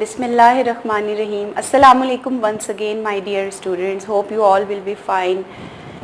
Bismillahirrahmanirrahim. Assalamu alaikum once again, my dear students. Hope you all will be fine.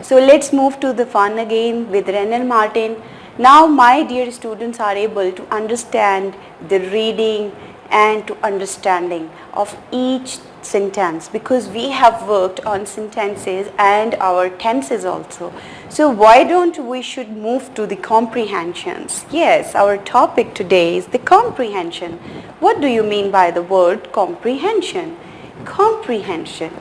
So let's move to the fun again with Wren and Martin. Now my dear students are able to understand the reading and to understanding of each sentence, because we have worked on sentences and our tenses also. So why don't we should move to the comprehensions? Yes, our topic today is the comprehension. What do you mean by the word comprehension? Comprehension.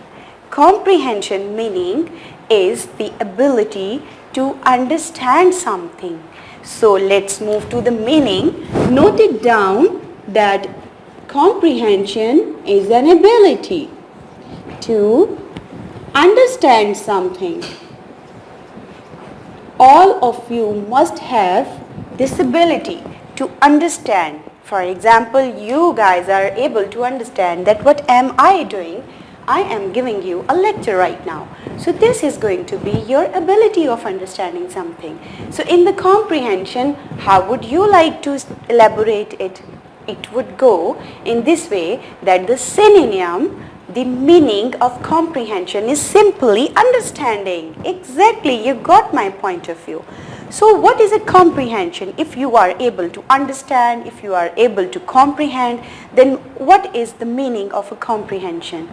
Comprehension meaning is the ability to understand something. So let's move to the meaning. Note it down that comprehension is an ability to understand something. All of you must have this ability to understand. For example, you guys are able to understand that what am I doing? I am giving you a lecture right now. So this is going to be your ability of understanding something. So in the comprehension, how would you like to elaborate it? It would go in this way that the synonym, the meaning of comprehension is simply understanding. Exactly, you got my point of view. So what is a comprehension? If you are able to understand, if you are able to comprehend, then what is the meaning of a comprehension?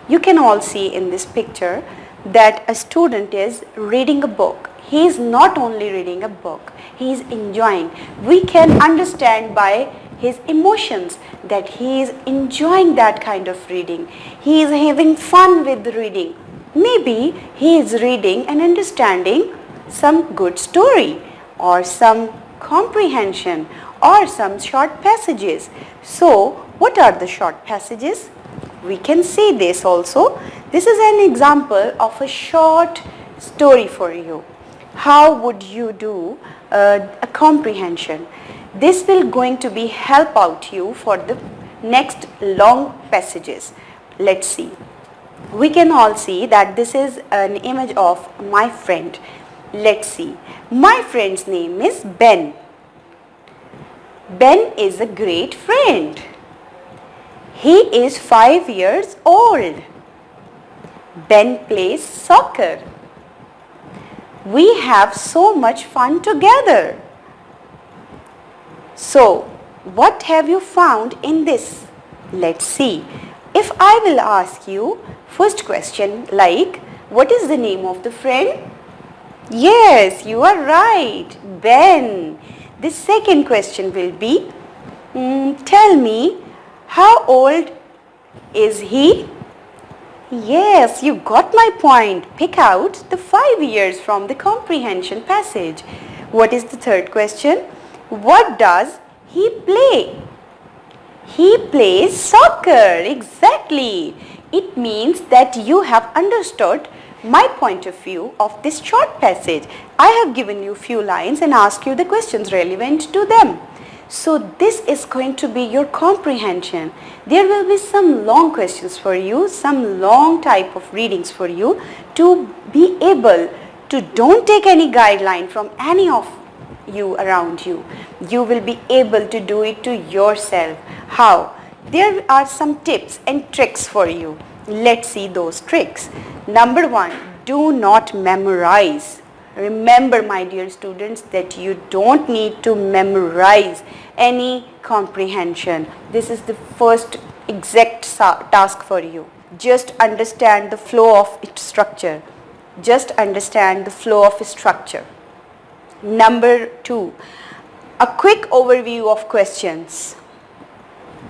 You can all see in this picture that a student is reading a book. He is not only reading a book, he is enjoying. We can understand by his emotions that he is enjoying that kind of reading. He is having fun with the reading. Maybe he is reading and understanding some good story or some comprehension or some short passages. So what are the short passages? We can see this also. This is an example of a short story for you. How would you do a comprehension? This will going to be help out you for the next long passages. Let's see. We can all see that this is an image of my friend. Let's see. My friend's name is Ben. Ben is a great friend. He is 5 years old. Ben plays soccer. We have so much fun together. So, what have you found in this? Let's see. If I will ask you first question like, what is the name of the friend? Yes, you are right, Ben. The second question will be, tell me, how old is he? Yes, you got my point. Pick out the 5 years from the comprehension passage. What is the third question? What does he play? He plays soccer. Exactly. It means that you have understood my point of view of this short passage. I have given you few lines and asked you the questions relevant to them. So this is going to be your comprehension. There will be some long questions for you, some long type of readings for you to be able to don't take any guideline from any of you around you. You will be able to do it to yourself. How? There are some tips and tricks for you. Let's see those tricks. Number 1, do not memorize. Remember, my dear students, that you don't need to memorize any comprehension. This is the first exact task for you. Just understand the flow of its structure. Just understand the flow of structure. Number 2, a quick overview of questions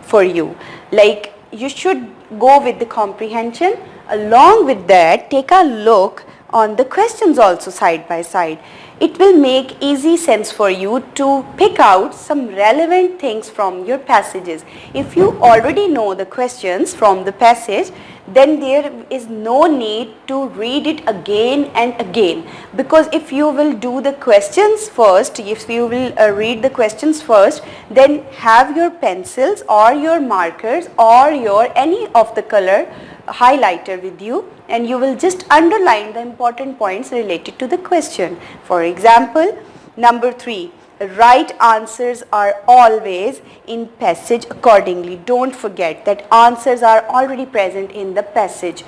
for you. Like, you should go with the comprehension. Along with that, take a look on the questions also side by side. It will make easy sense for you to pick out some relevant things from your passages. If you already know the questions from the passage, then there is no need to read it again and again, because if you will do the questions first, if you will read the questions first, then have your pencils or your markers or your any of the color highlighter with you, and you will just underline the important points related to the question. For example, number 3, Right answers are always in passage accordingly. Don't forget that answers are already present in the passage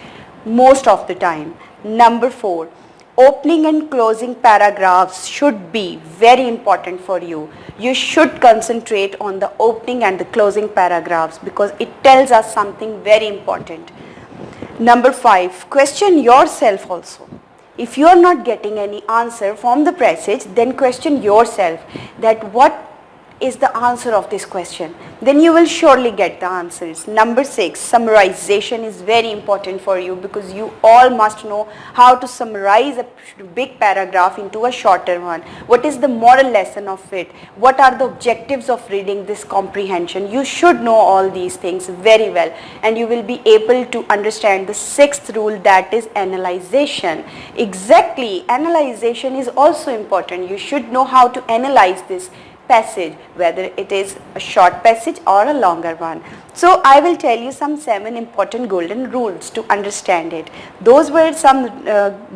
most of the time. Number 4, opening and closing paragraphs should be very important for you. You should concentrate on the opening and the closing paragraphs because it tells us something very important. Number 5, question yourself also. If you are not getting any answer from the passage, then question yourself that what is the answer of this question. Then you will surely get the answers. Number 6, summarization is very important for you because you all must know how to summarize a big paragraph into a shorter one. What is the moral lesson of it? What are the objectives of reading this comprehension? You should know all these things very well, and you will be able to understand the 6th rule, that is analyzation. Exactly, analyzation is also important. You should know how to analyze this passage, whether it is a short passage or a longer one. So I will tell you some 7 important golden rules to understand it. Those were some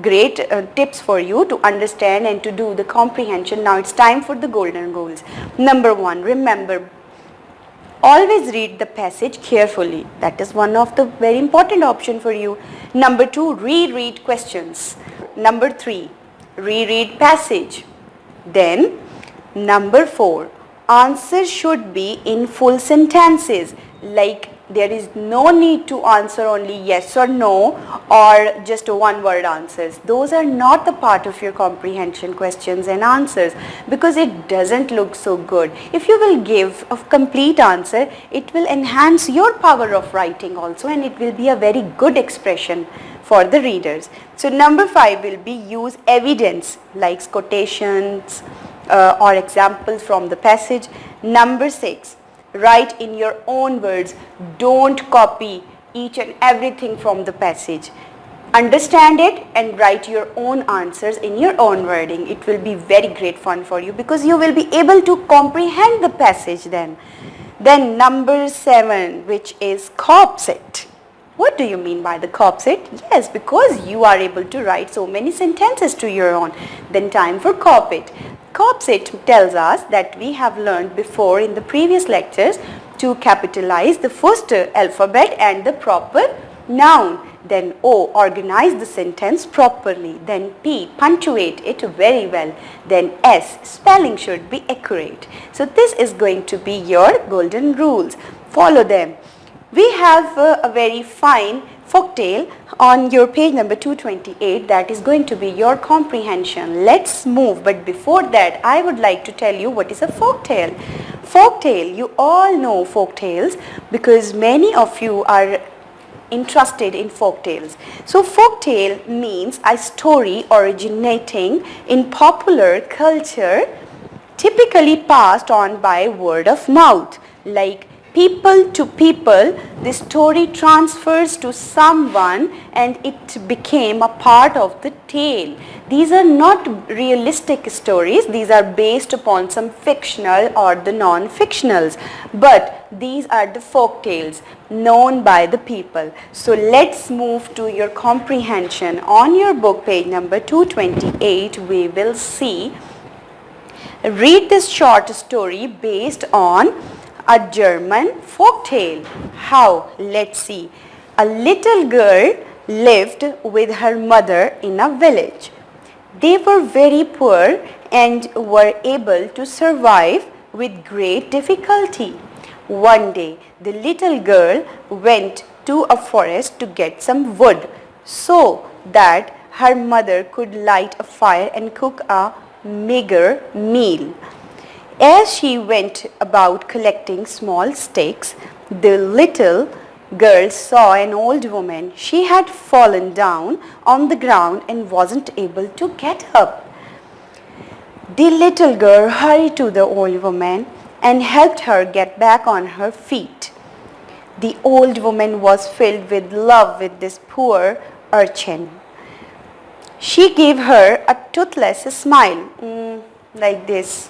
great tips for you to understand and to do the comprehension. Now it's time for the golden rules. Number 1, remember, always read the passage carefully. That is one of the very important option for you. Number 2, reread questions. Number 3, reread passage. Then number 4, answers should be in full sentences, like there is no need to answer only yes or no or just one word answers. Those are not the part of your comprehension questions and answers because it doesn't look so good. If you will give a complete answer, it will enhance your power of writing also, and it will be a very good expression for the readers. So number 5 will be use evidence like quotations, or examples from the passage. Number 6, write in your own words. Don't copy each and everything from the passage. Understand it and write your own answers in your own wording. It will be very great fun for you because you will be able to comprehend the passage then. Then number 7, which is copy it. What do you mean by the copy it? Yes, because you are able to write so many sentences to your own. Then time for copy it. Copy it tells us that we have learned before in the previous lectures to capitalize the first alphabet and the proper noun. Then O, organize the sentence properly. Then P, punctuate it very well. Then S, spelling should be accurate. So this is going to be your golden rules. Follow them. We have a very fine folktale on your page number 228 that is going to be your comprehension. Let's move, but before that I would like to tell you what is a folktale. Folktale, you all know folktales because many of you are interested in folktales. So folktale means a story originating in popular culture, typically passed on by word of mouth, like people to people. The story transfers to someone and it became a part of the tale. These are not realistic stories. These are based upon some fictional or the non-fictionals. But these are the folk tales known by the people. So let's move to your comprehension. On your book page number 228, we will see, read this short story based on a German folk tale. How? Let's see. A little girl lived with her mother in a village. They were very poor and were able to survive with great difficulty. One day, the little girl went to a forest to get some wood so that her mother could light a fire and cook a meager meal. As she went about collecting small sticks, the little girl saw an old woman. She had fallen down on the ground and wasn't able to get up. The little girl hurried to the old woman and helped her get back on her feet. The old woman was filled with love with this poor urchin. She gave her a toothless smile, like this.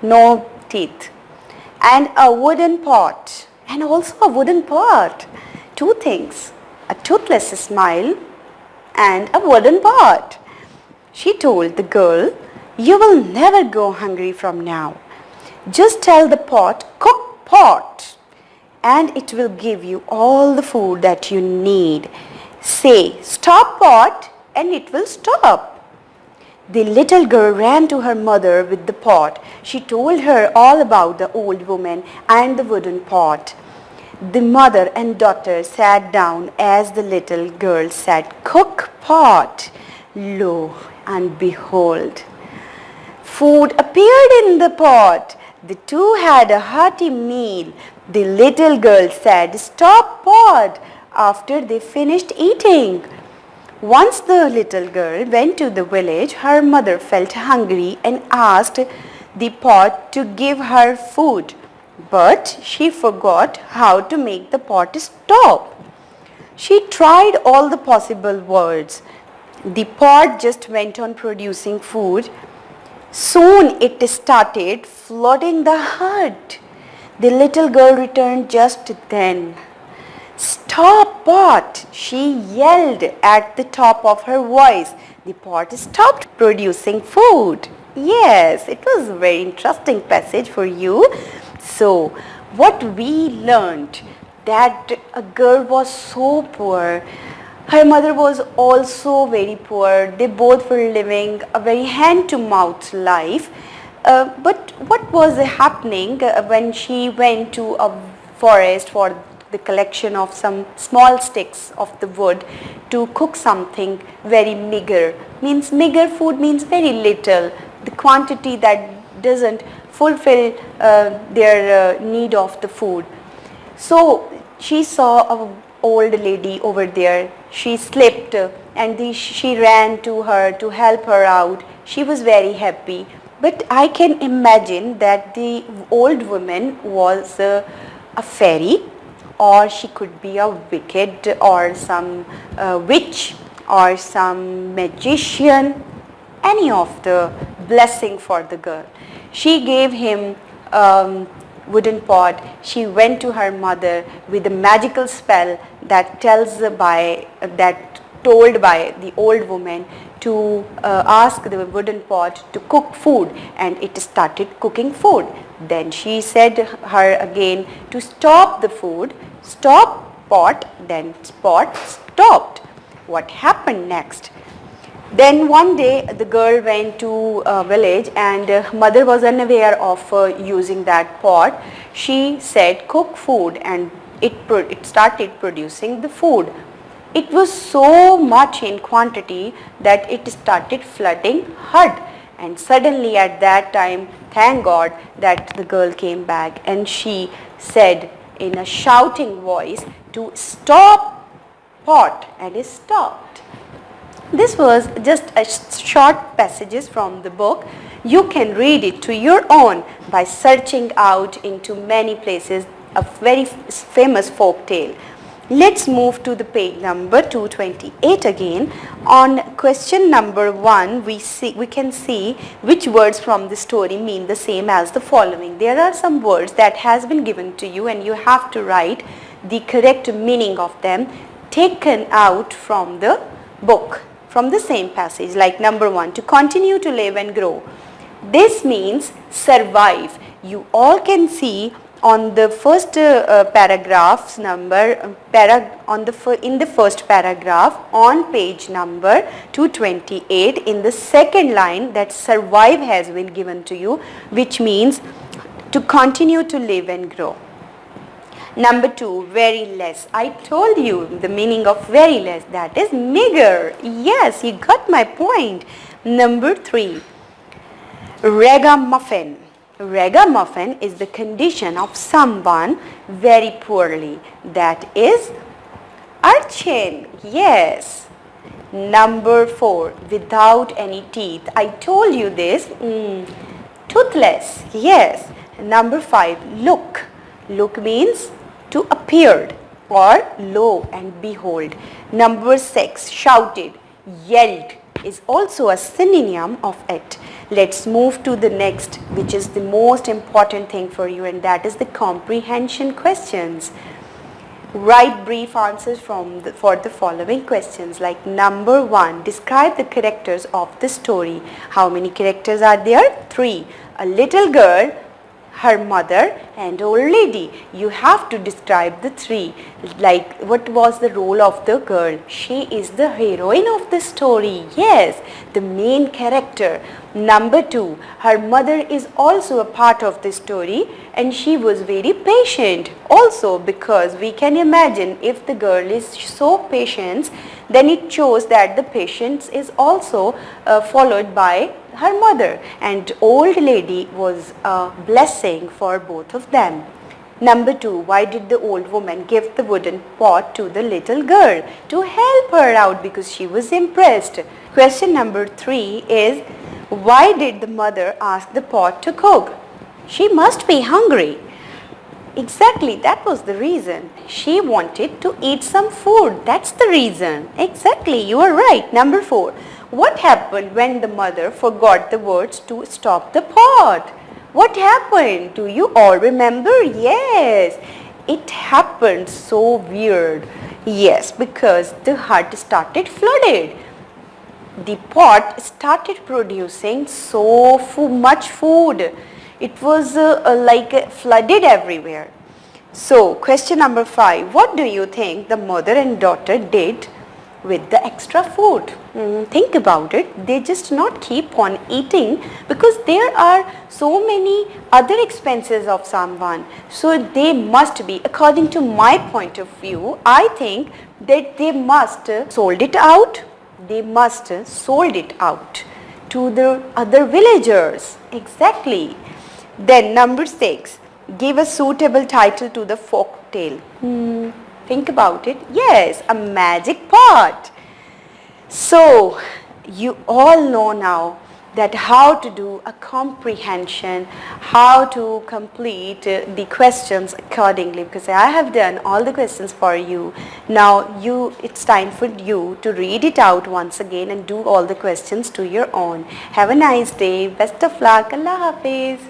No teeth, and a wooden pot, and also a wooden pot. Two things, a toothless smile and a wooden pot. She told the girl, You will never go hungry from now. Just tell the pot, cook pot, and it will give you all the food that you need. Say, stop pot, and it will stop. The little girl ran to her mother with the pot. She told her all about the old woman and the wooden pot. The mother and daughter sat down as the little girl said, cook pot. Lo and behold, food appeared in the pot. The two had a hearty meal. The little girl said, stop pot, after they finished eating. Once the little girl went to the village, her mother felt hungry and asked the pot to give her food. But she forgot how to make the pot stop. She tried all the possible words. The pot just went on producing food. Soon it started flooding the hut. The little girl returned just then. Stop pot, she yelled at the top of her voice. The pot stopped producing food. Yes, it was a very interesting passage for you. So, what we learned, that a girl was so poor. Her mother was also very poor. They both were living a very hand-to-mouth life. But what was happening when she went to a forest for the collection of some small sticks of the wood to cook something very meager? Means meager food means very little, the quantity that doesn't fulfill their need of the food. So she saw an old lady over there. She slipped and she ran to her to help her out. She was very happy. But I can imagine that the old woman was a fairy, or she could be a wicked or some witch or some magician, any of the blessing for the girl. She gave him wooden pot. She went to her mother with a magical spell that told by the old woman to ask the wooden pot to cook food, and it started cooking food. Then she said her again to stop the food, stop pot, then pot stopped. What happened next? Then one day the girl went to a village and mother was unaware of using that pot. She said cook food, and it started producing the food. It was so much in quantity that it started flooding hut, and suddenly at that time, thank God that the girl came back and she said in a shouting voice to stop pot, and it stopped. This was just a short passages from the book. You can read it to your own by searching out into many places, a very famous folk tale. Let's move to the page number 228 again. On question number 1, we can see which words from the story mean the same as the following. There are some words that has been given to you and you have to write the correct meaning of them taken out from the book, from the same passage. Like number 1, to continue to live and grow. This means survive. You all can see on the first paragraph's number, in the first paragraph on page number 228, in the second line, that survive has been given to you, which means to continue to live and grow. Number 2, very less. I told you the meaning of very less, that is meager. Yes, you got my point. Number 3, ragamuffin. Ragamuffin is the condition of someone very poorly. That is urchin. Yes. Number 4, without any teeth. I told you this. Toothless. Yes. Number 5, look. Look means to appeared or lo and behold. Number 6, shouted, yelled is also a synonym of it. Let's move to the next, which is the most important thing for you, and that is the comprehension questions. Write brief answers for the following questions, like number 1, describe the characters of the story. How many characters are there? 3. A little girl, her mother and old lady. You have to describe the 3. Like, what was the role of the girl? She is the heroine of the story. Yes, the main character. Number 2, her mother is also a part of the story and she was very patient. Also, because we can imagine if the girl is so patient, then it shows that the patience is also followed by her mother, and old lady was a blessing for both of them. Number 2, why did the old woman give the wooden pot to the little girl? To help her out because she was impressed. Question number 3 is, why did the mother ask the pot to cook? She must be hungry. Exactly, that was the reason. She wanted to eat some food. That's the reason. Exactly, you are right. Number 4. What happened when the mother forgot the words to stop the pot? What happened? Do you all remember? Yes, it happened so weird. Yes, because the hut started flooded. The pot started producing so much food. It was like flooded everywhere. So, question number 5. What do you think the mother and daughter did with the extra food? Think about it. They just not keep on eating because there are so many other expenses of someone. So they must be, according to my point of view, I think that they must sold it out. They must sold it out to the other villagers. Exactly. Then number 6, give a suitable title to the folk tale. Think about it. Yes, a magic pot. So, you all know now that how to do a comprehension, how to complete the questions accordingly, because I have done all the questions for you. Now, it's time for you to read it out once again and do all the questions to your own. Have a nice day. Best of luck. Allah Hafiz.